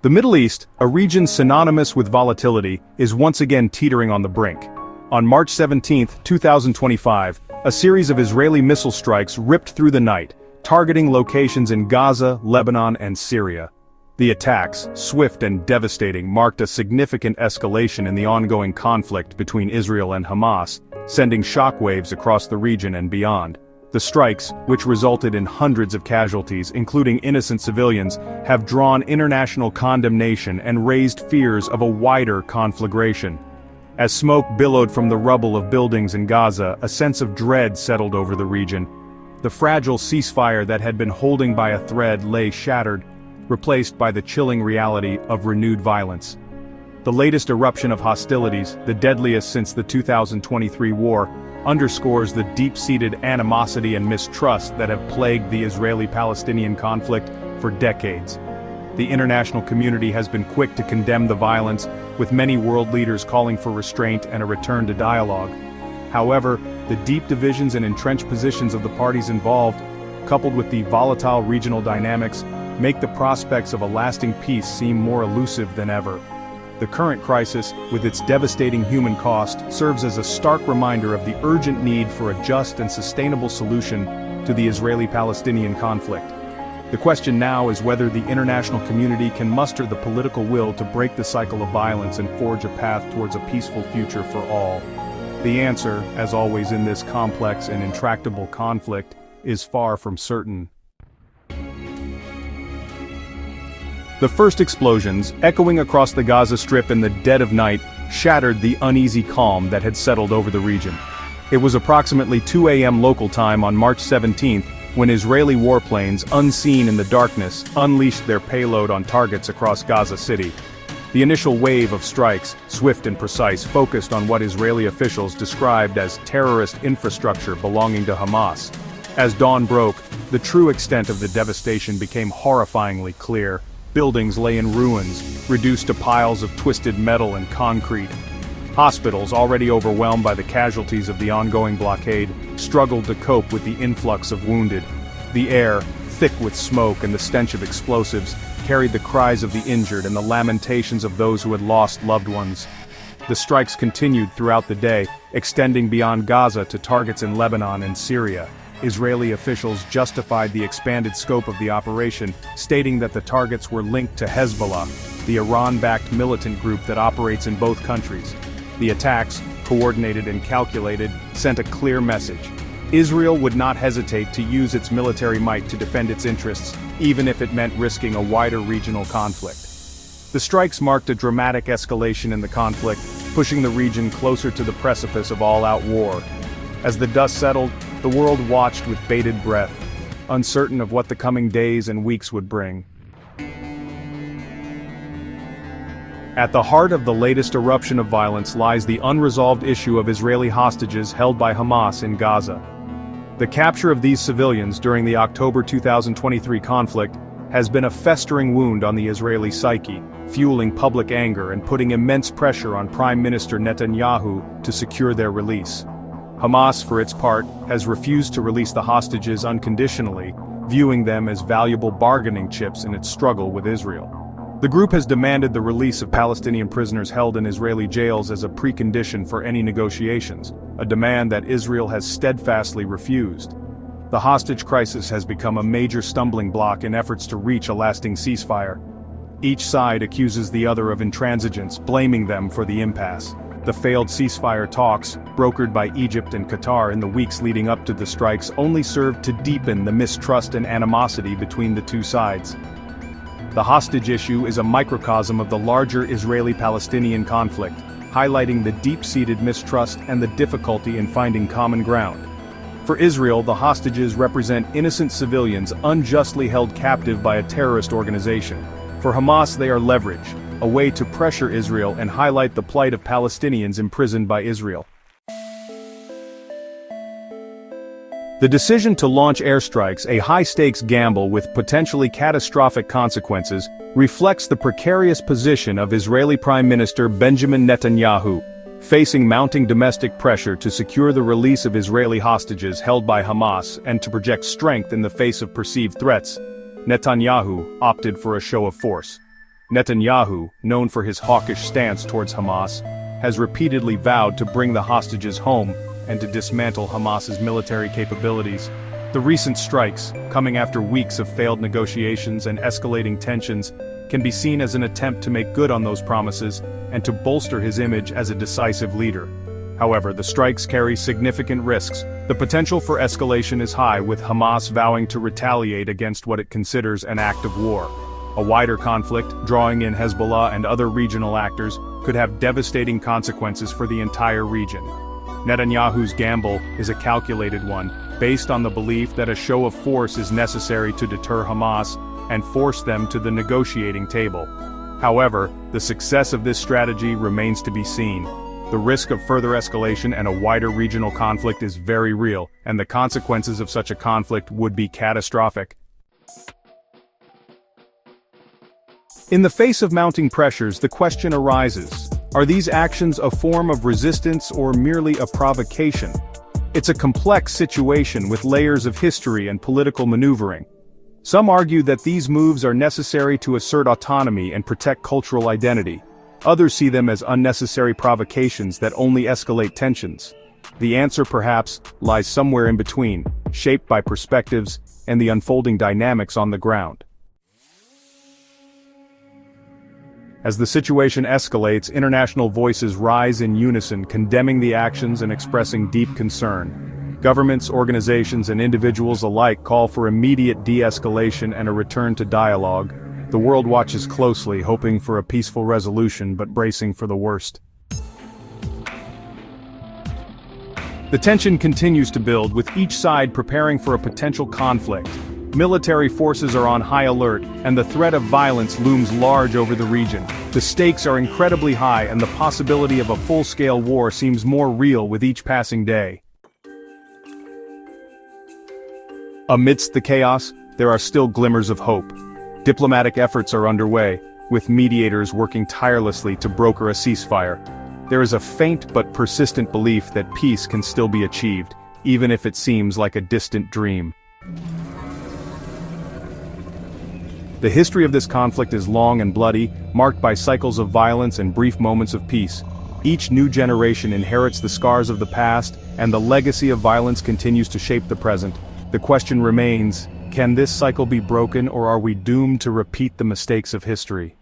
The Middle East, a region synonymous with volatility, is once again teetering on the brink. On March 17, 2025, a series of Israeli missile strikes ripped through the night, targeting locations in Gaza, Lebanon, and Syria. The attacks, swift and devastating, marked a significant escalation in the ongoing conflict between Israel and Hamas, sending shockwaves across the region and beyond. The strikes, which resulted in hundreds of casualties, including innocent civilians, have drawn international condemnation and raised fears of a wider conflagration. As smoke billowed from the rubble of buildings in Gaza, a sense of dread settled over the region. The fragile ceasefire that had been holding by a thread lay shattered, replaced by the chilling reality of renewed violence. The latest eruption of hostilities, the deadliest since the 2023 war, underscores the deep-seated animosity and mistrust that have plagued the Israeli-Palestinian conflict for decades. The international community has been quick to condemn the violence, with many world leaders calling for restraint and a return to dialogue. However, the deep divisions and entrenched positions of the parties involved, coupled with the volatile regional dynamics, make the prospects of a lasting peace seem more elusive than ever. The current crisis, with its devastating human cost, serves as a stark reminder of the urgent need for a just and sustainable solution to the Israeli-Palestinian conflict. The question now is whether the international community can muster the political will to break the cycle of violence and forge a path towards a peaceful future for all. The answer, as always in this complex and intractable conflict, is far from certain. The first explosions, echoing across the Gaza Strip in the dead of night, shattered the uneasy calm that had settled over the region. It was approximately 2 a.m. local time on March 17 when Israeli warplanes, unseen in the darkness, unleashed their payload on targets across Gaza City. The initial wave of strikes, swift and precise, focused on what Israeli officials described as terrorist infrastructure belonging to Hamas. As dawn broke, the true extent of the devastation became horrifyingly clear. Buildings lay in ruins, reduced to piles of twisted metal and concrete. Hospitals, already overwhelmed by the casualties of the ongoing blockade, struggled to cope with the influx of wounded. The air, thick with smoke and the stench of explosives, carried the cries of the injured and the lamentations of those who had lost loved ones. The strikes continued throughout the day, extending beyond Gaza to targets in Lebanon and Syria. Israeli officials justified the expanded scope of the operation, stating that the targets were linked to Hezbollah, the Iran-backed militant group that operates in both countries. The attacks, coordinated and calculated, sent a clear message. Israel would not hesitate to use its military might to defend its interests, even if it meant risking a wider regional conflict. The strikes marked a dramatic escalation in the conflict, pushing the region closer to the precipice of all-out war. As the dust settled, the world watched with bated breath, uncertain of what the coming days and weeks would bring. At the heart of the latest eruption of violence lies the unresolved issue of Israeli hostages held by Hamas in Gaza. The capture of these civilians during the October 2023 conflict has been a festering wound on the Israeli psyche, fueling public anger and putting immense pressure on Prime Minister Netanyahu to secure their release. Hamas, for its part, has refused to release the hostages unconditionally, viewing them as valuable bargaining chips in its struggle with Israel. The group has demanded the release of Palestinian prisoners held in Israeli jails as a precondition for any negotiations, a demand that Israel has steadfastly refused. The hostage crisis has become a major stumbling block in efforts to reach a lasting ceasefire. Each side accuses the other of intransigence, blaming them for the impasse. The failed ceasefire talks, brokered by Egypt and Qatar in the weeks leading up to the strikes, only served to deepen the mistrust and animosity between the two sides. The hostage issue is a microcosm of the larger Israeli-Palestinian conflict, highlighting the deep-seated mistrust and the difficulty in finding common ground. For Israel, the hostages represent innocent civilians unjustly held captive by a terrorist organization. For Hamas, they are leverage, a way to pressure Israel and highlight the plight of Palestinians imprisoned by Israel. The decision to launch airstrikes, a high-stakes gamble with potentially catastrophic consequences, reflects the precarious position of Israeli Prime Minister Benjamin Netanyahu, facing mounting domestic pressure to secure the release of Israeli hostages held by Hamas and to project strength in the face of perceived threats. Netanyahu opted for a show of force. Netanyahu, known for his hawkish stance towards Hamas, has repeatedly vowed to bring the hostages home and to dismantle Hamas's military capabilities. The recent strikes, coming after weeks of failed negotiations and escalating tensions, can be seen as an attempt to make good on those promises and to bolster his image as a decisive leader. However, the strikes carry significant risks. The potential for escalation is high, with Hamas vowing to retaliate against what it considers an act of war. A wider conflict, drawing in Hezbollah and other regional actors, could have devastating consequences for the entire region. Netanyahu's gamble is a calculated one, based on the belief that a show of force is necessary to deter Hamas and force them to the negotiating table. However, the success of this strategy remains to be seen. The risk of further escalation and a wider regional conflict is very real, and the consequences of such a conflict would be catastrophic. In the face of mounting pressures, the question arises: are these actions a form of resistance or merely a provocation? It's a complex situation with layers of history and political maneuvering. Some argue that these moves are necessary to assert autonomy and protect cultural identity. Others see them as unnecessary provocations that only escalate tensions. The answer, perhaps, lies somewhere in between, shaped by perspectives and the unfolding dynamics on the ground. As the situation escalates, international voices rise in unison, condemning the actions and expressing deep concern. Governments, organizations, and individuals alike call for immediate de-escalation and a return to dialogue. The world watches closely, hoping for a peaceful resolution but bracing for the worst. The tension continues to build, with each side preparing for a potential conflict. Military forces are on high alert, and the threat of violence looms large over the region. The stakes are incredibly high, and the possibility of a full-scale war seems more real with each passing day. Amidst the chaos, there are still glimmers of hope. Diplomatic efforts are underway, with mediators working tirelessly to broker a ceasefire. There is a faint but persistent belief that peace can still be achieved, even if it seems like a distant dream. The history of this conflict is long and bloody, marked by cycles of violence and brief moments of peace. Each new generation inherits the scars of the past, and the legacy of violence continues to shape the present. The question remains: can this cycle be broken, or are we doomed to repeat the mistakes of history?